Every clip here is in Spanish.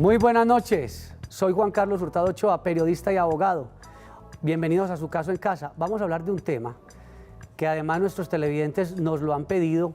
Muy buenas noches, soy Juan Carlos Hurtado Ochoa, periodista y abogado. Bienvenidos a Su Caso en Casa. Vamos a hablar de un tema que además nuestros televidentes nos lo han pedido,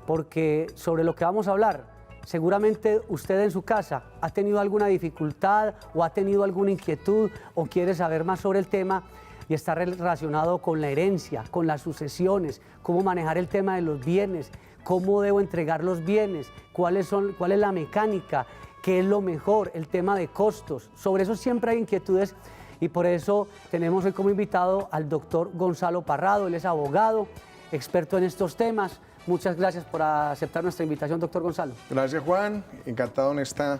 porque sobre lo que vamos a hablar, seguramente usted en su casa ha tenido alguna dificultad o ha tenido alguna inquietud o quiere saber más sobre el tema y está relacionado con la herencia, con las sucesiones, cómo manejar el tema de los bienes, cómo debo entregar los bienes, cuál es la mecánica, qué es lo mejor, el tema de costos. Sobre eso siempre hay inquietudes y por eso tenemos hoy como invitado al doctor Gonzalo Parrado. Él es abogado, experto en estos temas. Muchas gracias por aceptar nuestra invitación, doctor Gonzalo. Gracias, Juan. Encantado en esta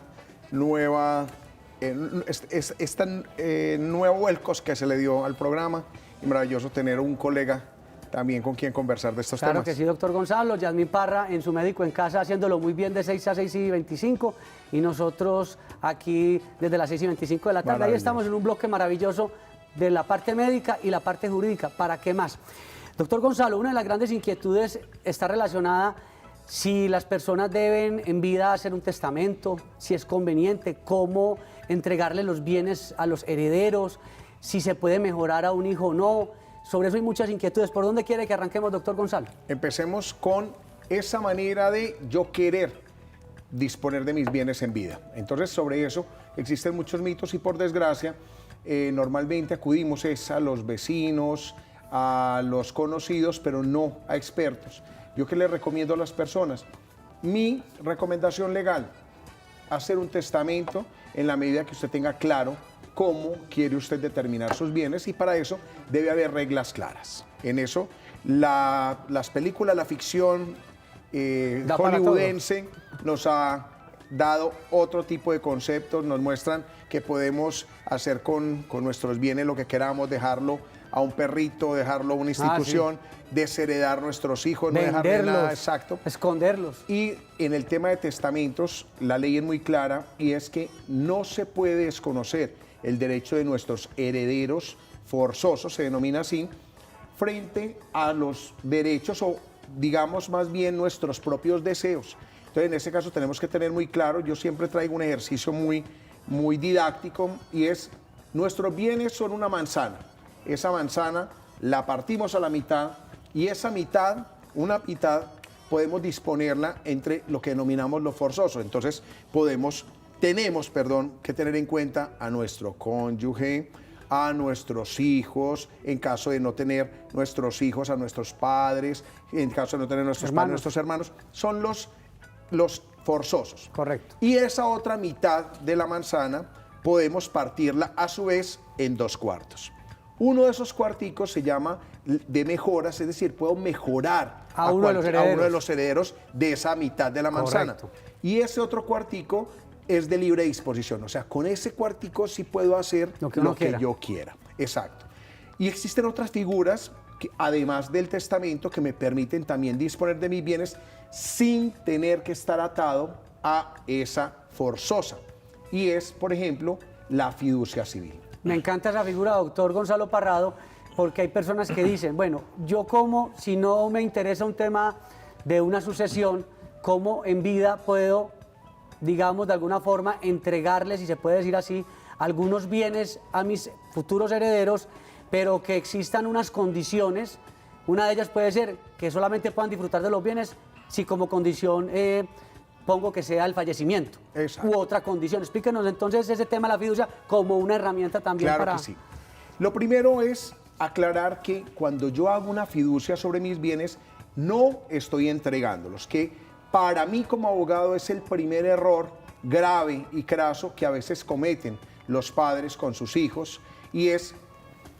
nueva, nuevo vuelco que se le dio al programa. Y maravilloso tener un colega también con quien conversar de estos temas. Claro que sí, doctor Gonzalo. Yasmín Parra en Su Médico en Casa, haciéndolo muy bien de 6 a 6:25. Y nosotros aquí desde las 6:25 de la tarde. Ahí estamos en un bloque maravilloso de la parte médica y la parte jurídica. ¿Para qué más? Doctor Gonzalo, una de las grandes inquietudes está relacionada si las personas deben en vida hacer un testamento, si es conveniente, cómo entregarle los bienes a los herederos, si se puede mejorar a un hijo o no. Sobre eso hay muchas inquietudes. ¿Por dónde quiere que arranquemos, doctor Gonzalo? Empecemos con esa manera de yo querer disponer de mis bienes en vida. Entonces, sobre eso existen muchos mitos y por desgracia, normalmente acudimos a los vecinos, a los conocidos, pero no a expertos. ¿Yo qué le recomiendo a las personas? Mi recomendación legal, hacer un testamento en la medida que usted tenga claro cómo quiere usted determinar sus bienes y para eso debe haber reglas claras. En eso, las películas, la ficción hollywoodense nos ha dado otro tipo de conceptos, nos muestran que podemos hacer con nuestros bienes lo que queramos, dejarlo a un perrito, dejarlo a una institución, desheredar nuestros hijos, no dejarle nada, exacto. Esconderlos. Y en el tema de testamentos, la ley es muy clara y es que no se puede desconocer el derecho de nuestros herederos forzosos, se denomina así, frente a los derechos o digamos más bien nuestros propios deseos. Entonces en ese caso tenemos que tener muy claro, yo siempre traigo un ejercicio muy didáctico y es, nuestros bienes son una manzana. Esa manzana la partimos a la mitad y esa mitad, una mitad, podemos disponerla entre lo que denominamos lo forzoso. Entonces tenemos que tener en cuenta a nuestro cónyuge, a nuestros hijos, en caso de no tener nuestros hijos, a nuestros padres, en caso de no tener nuestros padres, nuestros hermanos, son los forzosos. Correcto. Y esa otra mitad de la manzana podemos partirla a su vez en 2 cuartos. Uno de esos cuarticos se llama de mejoras, es decir, puedo mejorar a uno de los herederos de esa mitad de la manzana. Correcto. Y ese otro cuartico es de libre disposición, o sea, con ese cuartico sí puedo hacer lo que yo quiera. Exacto. Y existen otras figuras, que, además del testamento, que me permiten también disponer de mis bienes sin tener que estar atado a esa forzosa. Y es, por ejemplo, la fiducia civil. Me encanta esa figura, doctor Gonzalo Parrado, porque hay personas que dicen, bueno, yo como, si no me interesa un tema de una sucesión, ¿cómo en vida puedo, digamos, de alguna forma, entregarles, si se puede decir así, algunos bienes a mis futuros herederos, pero que existan unas condiciones? Una de ellas puede ser que solamente puedan disfrutar de los bienes si como condición pongo que sea el fallecimiento. Exacto. U otra condición. Explíquenos entonces ese tema de la fiducia como una herramienta también claro para... que sí. Lo primero es aclarar que cuando yo hago una fiducia sobre mis bienes, no estoy entregándolos, que para mí como abogado es el primer error grave y craso que a veces cometen los padres con sus hijos y es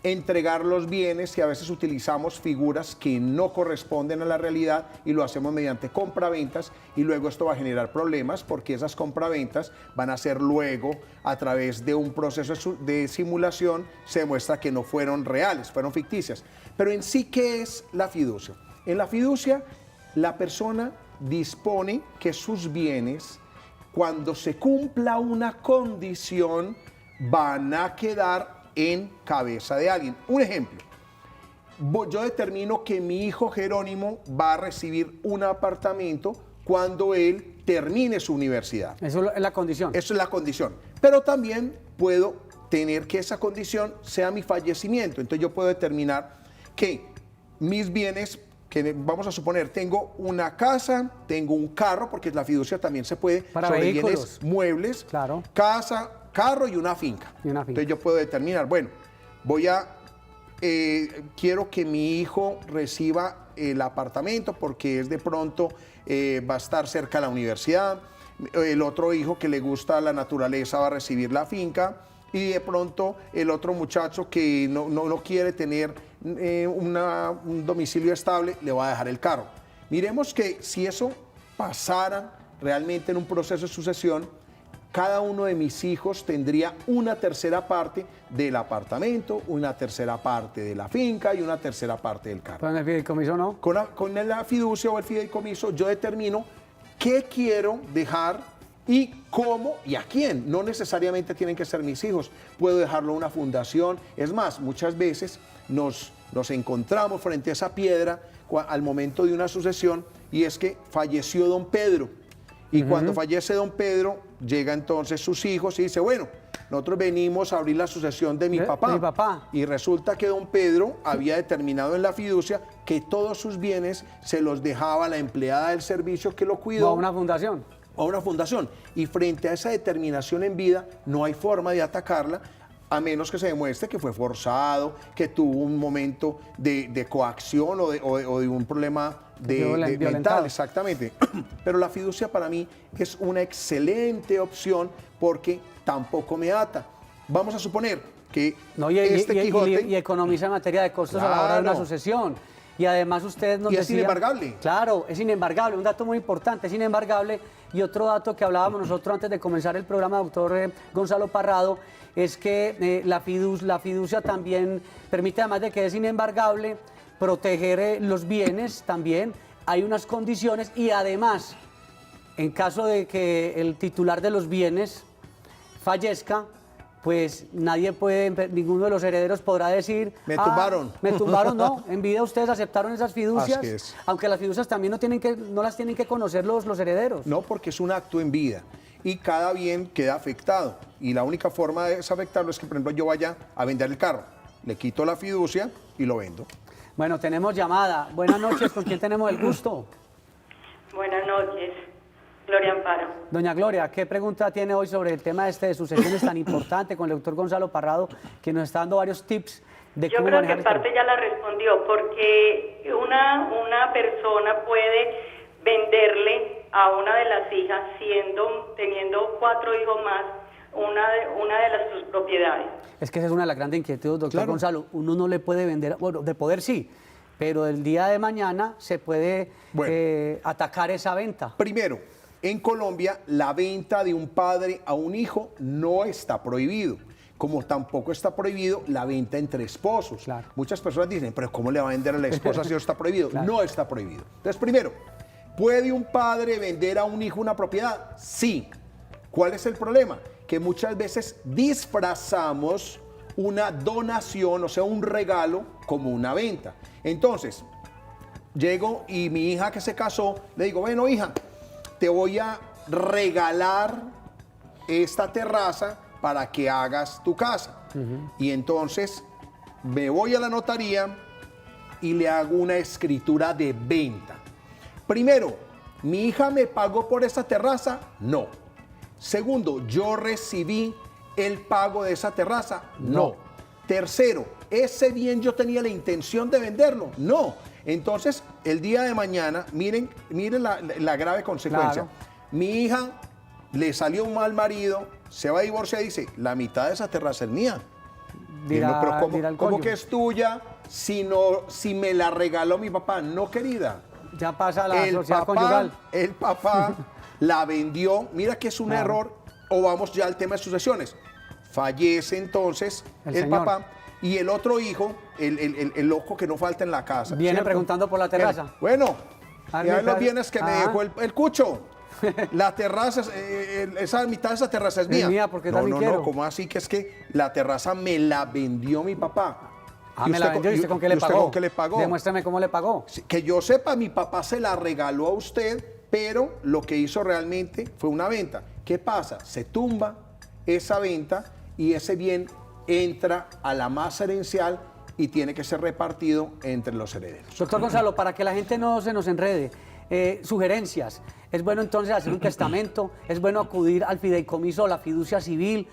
entregar los bienes y a veces utilizamos figuras que no corresponden a la realidad y lo hacemos mediante compraventas y luego esto va a generar problemas porque esas compraventas van a ser luego a través de un proceso de simulación se demuestra que no fueron reales, fueron ficticias. Pero en sí, ¿qué es la fiducia? En la fiducia la persona dispone que sus bienes, cuando se cumpla una condición, van a quedar en cabeza de alguien. Un ejemplo, yo determino que mi hijo Jerónimo va a recibir un apartamento cuando él termine su universidad. Eso es la condición. Eso es la condición. Pero también puedo tener que esa condición sea mi fallecimiento. Entonces yo puedo determinar que mis bienes, que vamos a suponer, tengo una casa, tengo un carro, porque la fiducia también se puede Para sobre vehículos. bienes muebles, Claro. casa, carro y una finca. Entonces yo puedo determinar, bueno, quiero que mi hijo reciba el apartamento porque es de pronto, va a estar cerca de la universidad. El otro hijo que le gusta la naturaleza va a recibir la finca. Y de pronto el otro muchacho que no quiere tener un domicilio estable le va a dejar el carro. Miremos que si eso pasara realmente en un proceso de sucesión, cada uno de mis hijos tendría una tercera parte del apartamento, una tercera parte de la finca y una tercera parte del carro. ¿Con el fideicomiso no? Con la fiducia o el fideicomiso yo determino qué quiero dejar y cómo y a quién. No necesariamente tienen que ser mis hijos. Puedo dejarlo a una fundación. Es más, muchas veces nos encontramos frente a esa piedra al momento de una sucesión y es que falleció don Pedro. Y cuando fallece don Pedro, llega entonces sus hijos y dice, bueno, nosotros venimos a abrir la sucesión de mi papá. De mi papá. Y resulta que don Pedro había determinado en la fiducia que todos sus bienes se los dejaba a la empleada del servicio que lo cuidó. O a una fundación. A una fundación. Y frente a esa determinación en vida, no hay forma de atacarla, a menos que se demuestre que fue forzado, que tuvo un momento de coacción o de un problema mental, exactamente. Pero la fiducia para mí es una excelente opción porque tampoco me ata. Vamos a suponer que Quijote... Y economiza en materia de costos a la hora de una sucesión. Y además usted nos decía... es inembargable. Claro, es inembargable, un dato muy importante, es inembargable. Y otro dato que hablábamos nosotros antes de comenzar el programa, doctor Gonzalo Parrado, es que la fiducia también permite, además de que es inembargable, proteger los bienes también. Hay unas condiciones y además, en caso de que el titular de los bienes fallezca, pues ninguno de los herederos podrá decir... Me tumbaron. Me tumbaron, no. En vida ustedes aceptaron esas fiducias, Así es. aunque las fiducias también no las tienen que conocer los herederos. No, porque es un acto en vida y cada bien queda afectado. Y la única forma de desafectarlo es que, por ejemplo, yo vaya a vender el carro, le quito la fiducia y lo vendo. Bueno, tenemos llamada. Buenas noches, ¿con quién tenemos el gusto? Buenas noches, Gloria Amparo. Doña Gloria, ¿qué pregunta tiene hoy sobre el tema de sucesiones tan importante con el doctor Gonzalo Parrado, que nos está dando varios tips de cómo manejar? Yo creo que en parte ya la respondió, porque una persona puede venderle a una de las hijas, teniendo 4 hijos más, una de sus propiedades. Es que esa es una de las grandes inquietudes, doctor Claro. Gonzalo. Uno no le puede vender, bueno, de poder sí, pero el día de mañana se puede atacar esa venta. Primero, en Colombia, la venta de un padre a un hijo no está prohibido. Como tampoco está prohibido la venta entre esposos. Claro. Muchas personas dicen, pero ¿cómo le va a vender a la esposa si no está prohibido? Claro. No está prohibido. Entonces, primero, ¿puede un padre vender a un hijo una propiedad? Sí. ¿Cuál es el problema? Que muchas veces disfrazamos una donación, o sea, un regalo, como una venta. Entonces, llego y mi hija que se casó, le digo, bueno, hija, te voy a regalar esta terraza para que hagas tu casa. Y entonces me voy a la notaría y le hago una escritura de venta. Primero, ¿mi hija me pagó por esa terraza? No. Segundo, ¿yo recibí el pago de esa terraza? No. Tercero, ¿ese bien yo tenía la intención de venderlo? No. Entonces, el día de mañana, miren la grave consecuencia. Claro. Mi hija le salió un mal marido, se va a divorciar y dice, la mitad de esa terraza es mía. Dirá, Pero ¿cómo, dirá el cómo cónyuge. que es tuya si me la regaló mi papá? No, querida. Ya pasa la sociedad conyugal. El papá la vendió. Mira que es un Claro. error. O vamos ya al tema de sucesiones. Fallece entonces El el señor. papá y el otro hijo, el loco que no falta en la casa. Viene ¿cierto? preguntando por la terraza. Bueno, Ah, ya mi los casa. bienes que me Ah. dejó el cucho. La terraza, esa mitad de esa terraza es mía. mía, porque no, también no, quiero. no, ¿cómo así que es que la terraza me la vendió mi papá? Ah, me la vendió. ¿Y usted con qué le usted pagó? con qué le pagó? Demuéstrame cómo le pagó. Que yo sepa, mi papá se la regaló a usted pero lo que hizo realmente fue una venta. ¿Qué pasa? Se tumba esa venta y ese bien entra a la masa herencial y tiene que ser repartido entre los herederos. Doctor Gonzalo, para que la gente no se nos enrede, sugerencias. ¿Es bueno entonces hacer un testamento? ¿Es bueno acudir al fideicomiso o la fiducia civil?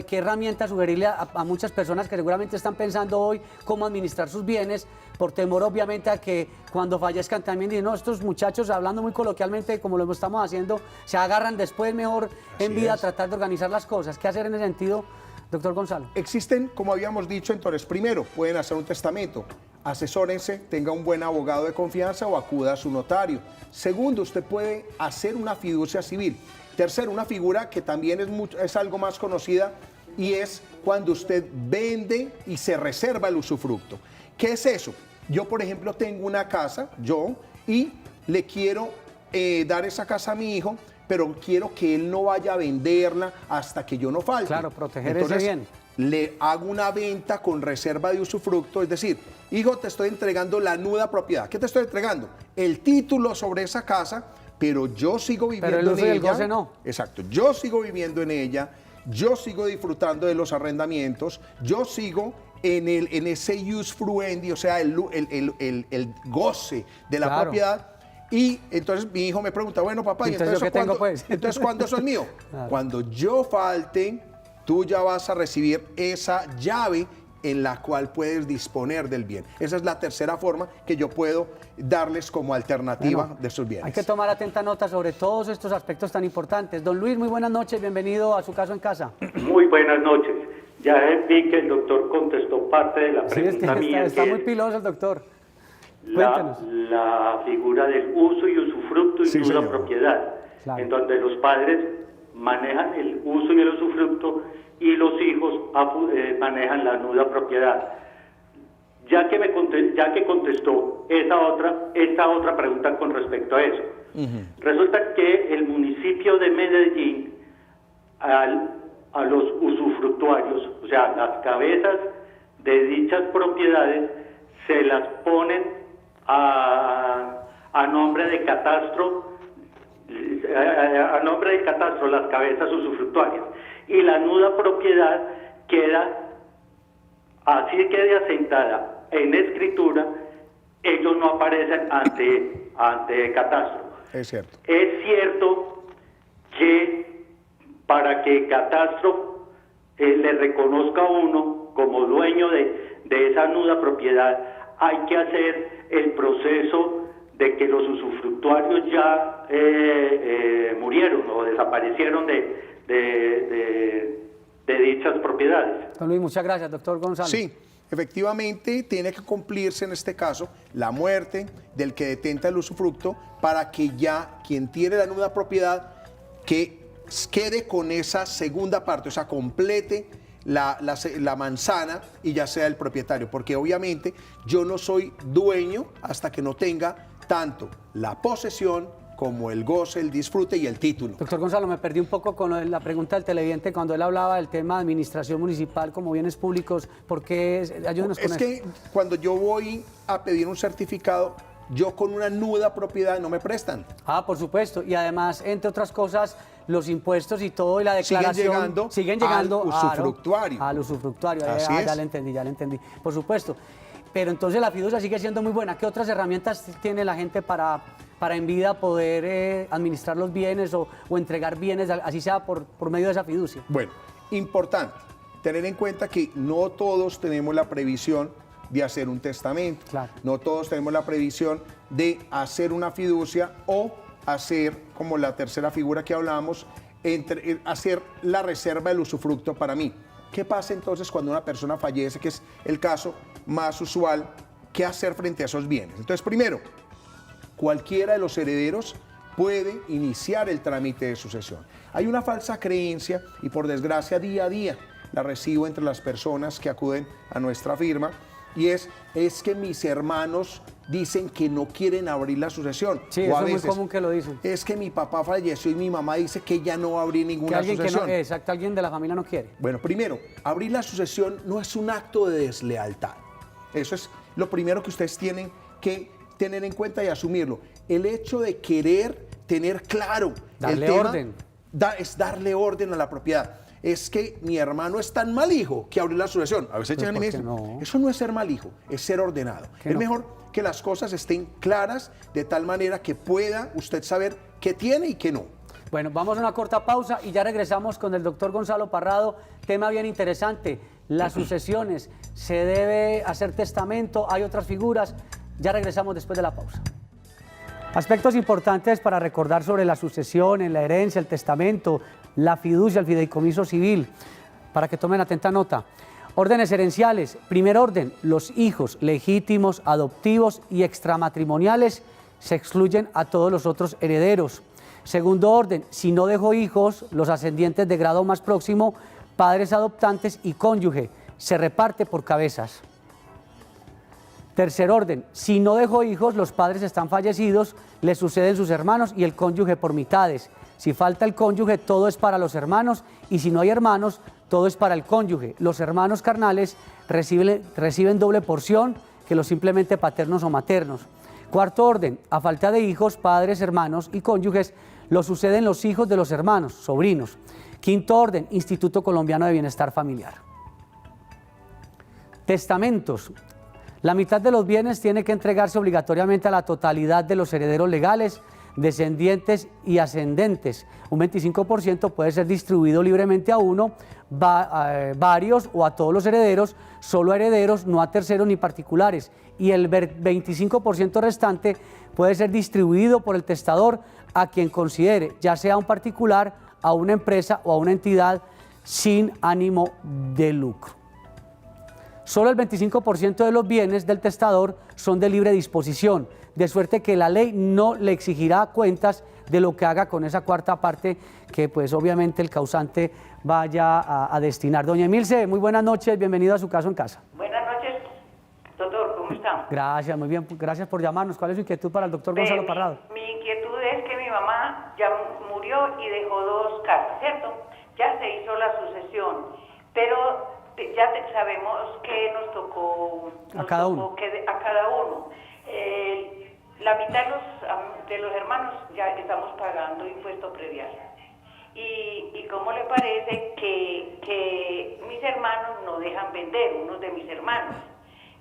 ¿Qué herramienta sugerirle a muchas personas que seguramente están pensando hoy cómo administrar sus bienes, por temor obviamente a que cuando fallezcan también dicen, no, estos muchachos, hablando muy coloquialmente como lo estamos haciendo, se agarran después mejor en vida a tratar de organizar las cosas? ¿Qué hacer en ese sentido, doctor Gonzalo? Existen, como habíamos dicho, entonces, primero, pueden hacer un testamento. Asesórense, tenga un buen abogado de confianza o acuda a su notario. Segundo, usted puede hacer una fiducia civil. Tercero, una figura que también es algo más conocida y es cuando usted vende y se reserva el usufructo. ¿Qué es eso? Yo, por ejemplo, tengo una casa, y le quiero dar esa casa a mi hijo, pero quiero que él no vaya a venderla hasta que yo no falte. Claro, proteger Entonces, ese bien. Le hago una venta con reserva de usufructo, es decir, hijo, te estoy entregando la nuda propiedad. ¿Qué te estoy entregando? El título sobre esa casa, pero yo sigo viviendo en ella. Pero el uso y el goce no. Exacto, yo sigo viviendo en ella, yo sigo disfrutando de los arrendamientos, yo sigo en ese usufruendi, o sea, el goce de la propiedad. Y entonces mi hijo me pregunta, bueno, papá, ¿y entonces ¿qué tengo, pues? entonces ¿cuándo eso es mío? Claro. Cuando yo falte, tú ya vas a recibir esa llave en la cual puedes disponer del bien. Esa es la tercera forma que yo puedo darles como alternativa de sus bienes. Hay que tomar atenta nota sobre todos estos aspectos tan importantes. Don Luis, muy buenas noches, bienvenido a Su Caso en Casa. Muy buenas noches. Ya vi que el doctor contestó parte de la pregunta mía. Está muy piloso el doctor. La figura del uso y usufructo y nuda propiedad, claro, en donde los padres manejan el uso y el usufructo y los hijos manejan la nuda propiedad. Ya que contestó esta otra pregunta con respecto a eso. Resulta que el municipio de Medellín a los usufructuarios, o sea, las cabezas de dichas propiedades, se las ponen a nombre de catastro, las cabezas usufructuarias, y la nuda propiedad quede asentada en escritura, ellos no aparecen ante catastro. Es cierto. Es cierto que para que catastro le reconozca a uno como dueño de esa nuda propiedad, hay que hacer el proceso de que los usufructuarios ya murieron o desaparecieron de dichas propiedades. Don Luis, muchas gracias, doctor Gonzalo. Sí, efectivamente tiene que cumplirse en este caso la muerte del que detenta el usufructo para que ya quien tiene la nuda propiedad que quede con esa segunda parte, o sea, complete la manzana y ya sea el propietario, porque obviamente yo no soy dueño hasta que no tenga tanto la posesión como el goce, el disfrute y el título. Doctor Gonzalo, me perdí un poco con la pregunta del televidente cuando él hablaba del tema de administración municipal como bienes públicos. ¿Por qué? Ayúdenos con eso. Es que cuando yo voy a pedir un certificado, yo con una nuda propiedad no me prestan. Ah, por supuesto. Y además, entre otras cosas, los impuestos y todo y la declaración siguen llegando al usufructuario. Al usufructuario. Así es. Ya le entendí. Por supuesto. Pero entonces la fiducia sigue siendo muy buena. ¿Qué otras herramientas tiene la gente para en vida poder administrar los bienes o entregar bienes, así sea por medio de esa fiducia? Bueno, importante tener en cuenta que no todos tenemos la previsión de hacer un testamento. Claro. No todos tenemos la previsión de hacer una fiducia o hacer, como la tercera figura que hablamos, hacer la reserva del usufructo para mí. ¿Qué pasa entonces cuando una persona fallece, que es el caso más usual? ¿Qué hacer frente a esos bienes? Entonces, primero, cualquiera de los herederos puede iniciar el trámite de sucesión. Hay una falsa creencia, y por desgracia día a día la recibo entre las personas que acuden a nuestra firma, y es que mis hermanos dicen que no quieren abrir la sucesión. Sí, eso es muy común que lo dicen. Es que mi papá falleció y mi mamá dice que ya no va a abrir ninguna sucesión. Exacto, alguien de la familia no quiere. Bueno, primero, abrir la sucesión no es un acto de deslealtad. Eso es lo primero que ustedes tienen que tener en cuenta y asumirlo. El hecho de querer tener claro. Darle el tema orden. Es darle orden a la propiedad. Es que mi hermano es tan mal hijo que abre la sucesión. A veces llegan y me dicen, eso no es ser mal hijo, es ser ordenado. Es mejor que las cosas estén claras de tal manera que pueda usted saber qué tiene y qué no. Bueno, vamos a una corta pausa y ya regresamos con el doctor Gonzalo Parrado. Tema bien interesante, las sucesiones. ¿Se debe hacer testamento? ¿Hay otras figuras? Ya regresamos después de la pausa. Aspectos importantes para recordar sobre la sucesión, en la herencia, el testamento, la fiducia, el fideicomiso civil, para que tomen atenta nota. Órdenes herenciales. Primer orden, los hijos legítimos, adoptivos y extramatrimoniales se excluyen a todos los otros herederos. Segundo orden, si no dejó hijos, los ascendientes de grado más próximo, padres adoptantes y cónyuge, se reparte por cabezas. Tercer orden, si no dejó hijos, los padres están fallecidos, le suceden sus hermanos y el cónyuge por mitades. Si falta el cónyuge, todo es para los hermanos, y si no hay hermanos, todo es para el cónyuge. Los hermanos carnales reciben doble porción que los simplemente paternos o maternos. Cuarto orden, a falta de hijos, padres, hermanos y cónyuges, lo suceden los hijos de los hermanos, sobrinos. Quinto orden, Instituto Colombiano de Bienestar Familiar. Testamentos. La mitad de los bienes tiene que entregarse obligatoriamente a la totalidad de los herederos legales, descendientes y ascendentes. Un 25% puede ser distribuido libremente a uno, varios o a todos los herederos, solo a herederos, no a terceros ni particulares. Y el 25% restante puede ser distribuido por el testador a quien considere, ya sea a un particular, a una empresa o a una entidad sin ánimo de lucro. Solo el 25% de los bienes del testador son de libre disposición, de suerte que la ley no le exigirá cuentas de lo que haga con esa cuarta parte que pues obviamente el causante vaya a destinar. Doña Emilce, muy buenas noches, bienvenido a su caso en casa. Buenas noches, doctor, ¿cómo está? Gracias, muy bien, gracias por llamarnos. ¿Cuál es su inquietud para el doctor Gonzalo Parrado? Mi inquietud es que mi mamá ya murió y dejó 2 casas, ¿cierto? Ya se hizo la sucesión, pero ya sabemos que nos tocó a cada uno. La mitad de los hermanos ya estamos pagando impuesto predial. ¿Y cómo le parece que mis hermanos no dejan vender, unos de mis hermanos?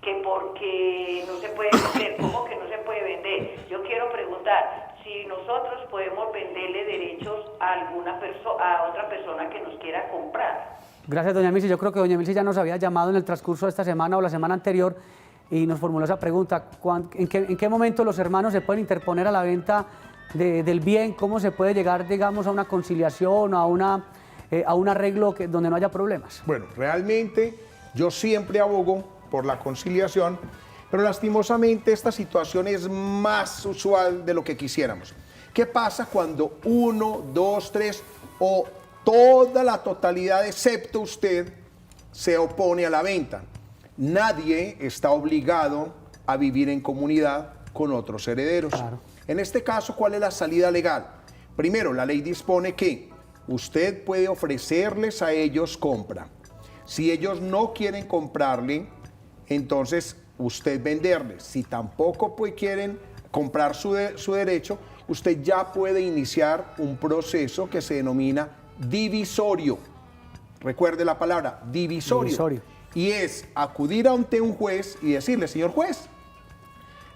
Que porque no se puede vender, ¿cómo que no se puede vender? Yo quiero preguntar si nosotros podemos venderle derechos a a otra persona que nos quiera comprar. Gracias, doña Emilce. Yo creo que doña Emilce ya nos había llamado en el transcurso de esta semana o la semana anterior y nos formuló esa pregunta. ¿En qué momento los hermanos se pueden interponer a la venta del bien? ¿Cómo se puede llegar, digamos, a una conciliación, a un arreglo donde no haya problemas? Bueno, realmente yo siempre abogo por la conciliación, pero lastimosamente esta situación es más usual de lo que quisiéramos. ¿Qué pasa cuando 1, 2, 3 o toda la totalidad, excepto usted, se opone a la venta? Nadie está obligado a vivir en comunidad con otros herederos. Claro. En este caso, ¿cuál es la salida legal? Primero, la ley dispone que usted puede ofrecerles a ellos compra. Si ellos no quieren comprarle, entonces usted venderles. Si tampoco quieren comprar su derecho, usted ya puede iniciar un proceso que se denomina divisorio. Recuerde la palabra divisorio. Y es acudir ante un juez y decirle: señor juez,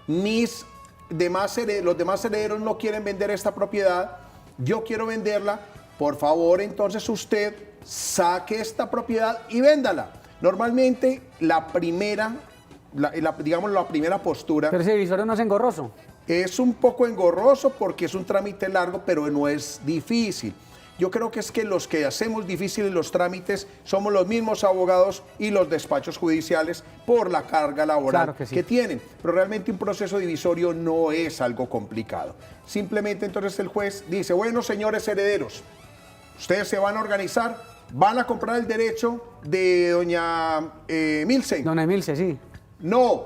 los demás herederos no quieren vender esta propiedad, yo quiero venderla, por favor, entonces usted saque esta propiedad y véndala. Normalmente la primera postura... Pero ese divisorio no es engorroso. Es un poco engorroso porque es un trámite largo, pero no es difícil. Yo creo que es que los que hacemos difíciles los trámites somos los mismos abogados y los despachos judiciales por la carga laboral que tienen. Pero realmente un proceso divisorio no es algo complicado. Simplemente entonces el juez dice: bueno, señores herederos, ustedes se van a organizar, van a comprar el derecho de doña Emilce. Doña Emilce, sí. No,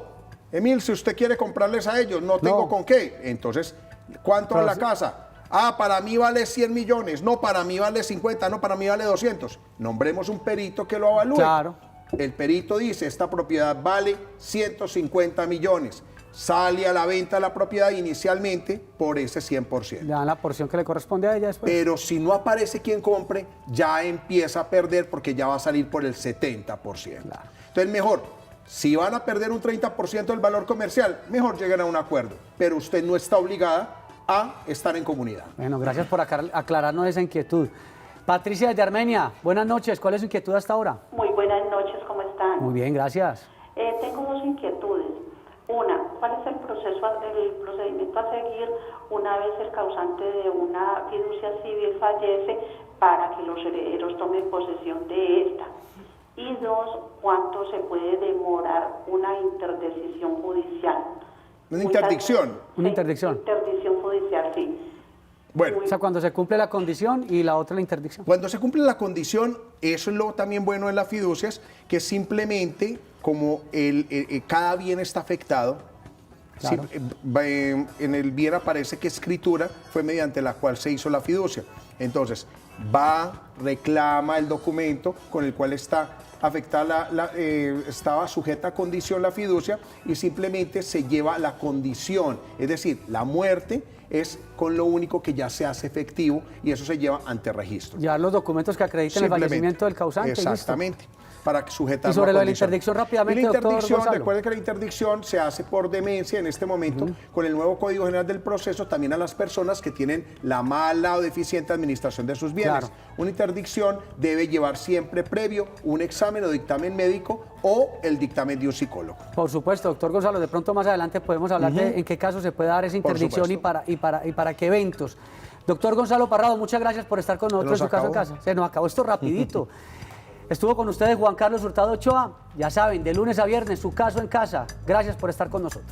Emilce, usted quiere comprarles a ellos, no tengo con qué. Entonces, ¿cuánto vale la casa? Ah, para mí vale 100 millones, no, para mí vale 50, no, para mí vale 200. Nombremos un perito que lo avalúe. Claro. El perito dice: esta propiedad vale 150 millones. sale a la venta la propiedad inicialmente por ese 100%. Le dan la porción que le corresponde a ella después. Pero si no aparece quien compre, ya empieza a perder porque ya va a salir por el 70%. Claro. Entonces, mejor, si van a perder un 30% del valor comercial, mejor lleguen a un acuerdo. Pero usted no está obligada a estar en comunidad. Bueno, gracias por aclararnos esa inquietud. Patricia de Armenia, buenas noches. ¿Cuál es su inquietud hasta ahora? Muy buenas noches, ¿cómo están? Muy bien, gracias. Tengo dos inquietudes. Una, ¿cuál es el procedimiento a seguir una vez el causante de una fiducia civil fallece para que los herederos tomen posesión de esta? Y dos, ¿cuánto se puede demorar una interdecisión judicial? ¿Una interdicción? Una interdicción. Interdicción judicial, sí. Bueno, O sea, cuando se cumple la condición y la otra la interdicción. cuando se cumple la condición, eso es lo también bueno de las fiducias, que simplemente como cada bien está afectado, Claro. en el bien aparece que escritura fue mediante la cual se hizo la fiducia. Entonces, va, reclama el documento con el cual está afectada estaba sujeta a condición la fiducia y simplemente se lleva la condición, es decir, la muerte es con lo único que ya se hace efectivo y eso se lleva ante registro. Ya los documentos que acrediten el Simplemente. fallecimiento del causante. Listo. Exactamente. Para sujetar Y sobre lo de la condición. interdicción rápidamente, Y la doctor interdicción, Gonzalo. recuerde que la interdicción se hace por demencia en este momento con el nuevo Código General del Proceso también a las personas que tienen la mala o deficiente administración de sus bienes. Claro. Una interdicción debe llevar siempre previo un examen o dictamen médico o el dictamen de un psicólogo. Por supuesto, doctor Gonzalo, de pronto más adelante podemos hablar de en qué caso se puede dar esa Por interdicción y para qué eventos. Doctor Gonzalo Parrado, muchas gracias por estar con nosotros en su caso en casa. Se nos acabó esto rapidito. Estuvo con ustedes Juan Carlos Hurtado Ochoa, ya saben, de lunes a viernes, su caso en casa. Gracias por estar con nosotros.